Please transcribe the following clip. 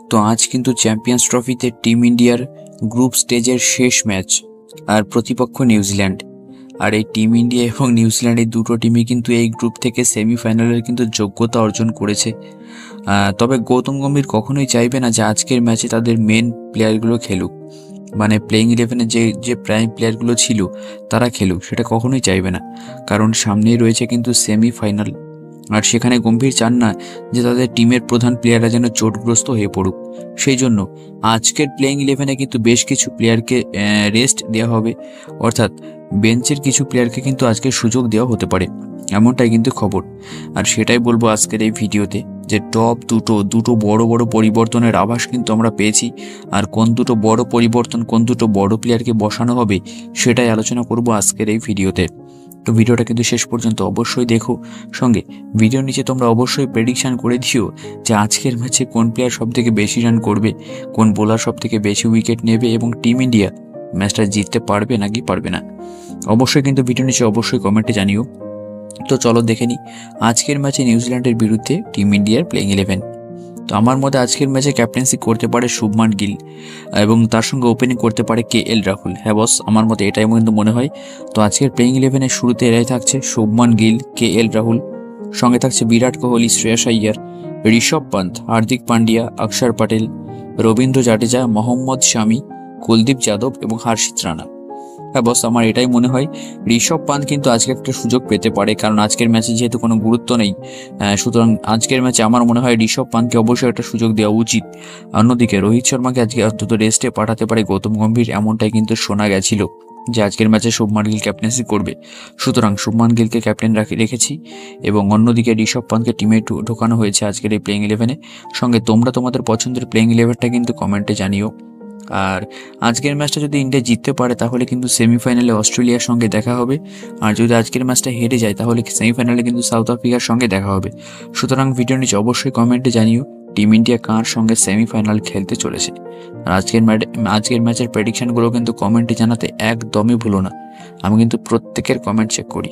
তো আজ কিন্তু চ্যাম্পিয়ন্স ট্রফিতে টিম ইন্ডিয়ার গ্রুপ স্টেজের শেষ ম্যাচ, আর প্রতিপক্ষ নিউজিল্যান্ড। আর এই টিম ইন্ডিয়া এবং নিউজিল্যান্ড এই দুটো টিমই কিন্তু এই গ্রুপ থেকে সেমিফাইনালের কিন্তু যোগ্যতা অর্জন করেছে। তবে গৌতম গম্ভীর কখনোই চাইবে না যে আজকের ম্যাচে তাদের মেন প্লেয়ারগুলো খেলুক, মানে প্লেইং ইলেভেনে যে প্রাইম প্লেয়ারগুলো ছিল তারা খেলুক, সেটা কখনোই চাইবে না। কারণ সামনেই রয়েছে কিন্তু সেমিফাইনাল, আর সেখানে গম্ভীর চান না যে তাদের টিমের প্রধান প্লেয়াররা যেন চোটগ্রস্ত হয়ে পড়ুক। সেই জন্য আজকের প্লেইং ইলেভেনে কিন্তু বেশ কিছু প্লেয়ারকে রেস্ট দেওয়া হবে, অর্থাৎ বেঞ্চের কিছু প্লেয়ারকে কিন্তু আজকে সুযোগ দেওয়া হতে পারে, এমনটাই কিন্তু খবর। আর সেটাই বলবো আজকের এই ভিডিওতে, যে টপ দুটো বড় বড় পরিবর্তনের আভাস কিন্তু আমরা পেয়েছি। আর কোন দুটো বড় পরিবর্তন, কোন দুটো বড় প্লেয়ারকে বসানো হবে, সেটাই আলোচনা করব আজকের এই ভিডিওতে। তো ভিডিওটা কিন্তু শেষ পর্যন্ত অবশ্যই দেখো, সঙ্গে ভিডিওর নিচে তোমরা অবশ্যই প্রেডিকশান করে দিও যে আজকের ম্যাচে কোন প্লেয়ার সব থেকে বেশি রান করবে, কোন বোলার সব থেকে বেশি উইকেট নেবে, এবং টিম ইন্ডিয়া ম্যাচটা জিততে পারবে নাকি পারবে না। অবশ্যই কিন্তু ভিডিওর নিচে অবশ্যই কমেন্টে জানিও। তো চলো দেখে নিই আজকের ম্যাচে নিউজিল্যান্ডের বিরুদ্ধে টিম ইন্ডিয়ার প্লেইং ইলেভেন। তো আমার মতে আজকের ম্যাচে ক্যাপ্টেন্সি করতে পারে শুভমান গিল, এবং তার সঙ্গে ওপেনিং করতে পারে KL রাহুল। হ্যাঁ বস, আমার মতে এটাই কিন্তু মনে হয়। তো আজকের প্লেইং ইলেভেনের শুরুতে এরাই থাকছে: শুভমান গিল, KL রাহুল, সঙ্গে থাকছে বিরাট কোহলি, শ্রেয়াস আইয়ার, ঋষভ পন্থ, হার্দিক পান্ডিয়া, অক্ষর পটেল, রবীন্দ্র জাডেজা, মোহাম্মদ শামি, কুলদীপ যাদব এবং হর্ষিত রানা। হ্যাঁ বস, আমার এটাই মনে হয়। ঋষভ পান্থ কিন্তু আজকে একটা সুযোগ পেতে পারে, কারণ আজকের ম্যাচে যেহেতু কোনো গুরুত্ব নেই, সুতরাং আজকের ম্যাচে আমার মনে হয় ঋষভ পান্থকে অবশ্যই একটা সুযোগ দেওয়া উচিত। অন্যদিকে রোহিত শর্মাকে আজকে অন্তত রেস্টে পাঠাতে পারে গৌতম গম্ভীর, এমনটাই কিন্তু শোনা গেছিল যে আজকের ম্যাচে শুভমান গিল ক্যাপ্টেন্সি করবে। সুতরাং শুভমান গিলকে ক্যাপ্টেন রেখেছি, এবং অন্যদিকে ঋষভ পান্থকে টিমে ঢোকানো হয়েছে আজকের এই প্লেইং ইলেভেনে। সঙ্গে তোমরা তোমাদের পছন্দের প্লেইং ইলেভেনটা কিন্তু কমেন্টে জানিও। আর আজকের ম্যাচটা যদি ইন্ডিয়া জিততে পারে তাহলে কিন্তু সেমিফাইনালে অস্ট্রেলিয়ার সঙ্গে দেখা হবে, আর যদি আজকের ম্যাচটা হেরে যায় তাহলে সেমিফাইনালে কিন্তু সাউথ আফ্রিকার সঙ্গে দেখা হবে। সুতরাং ভিডিওর নিচে অবশ্যই কমেন্টে জানিও টিম ইন্ডিয়া কার সঙ্গে সেমিফাইনাল খেলতে চলেছে। আর আজকের ম্যাচের প্রেডিকশনগুলো কিন্তু কমেন্টে জানাতে একদমই ভুলো না, আমি কিন্তু প্রত্যেকের কমেন্ট চেক করি।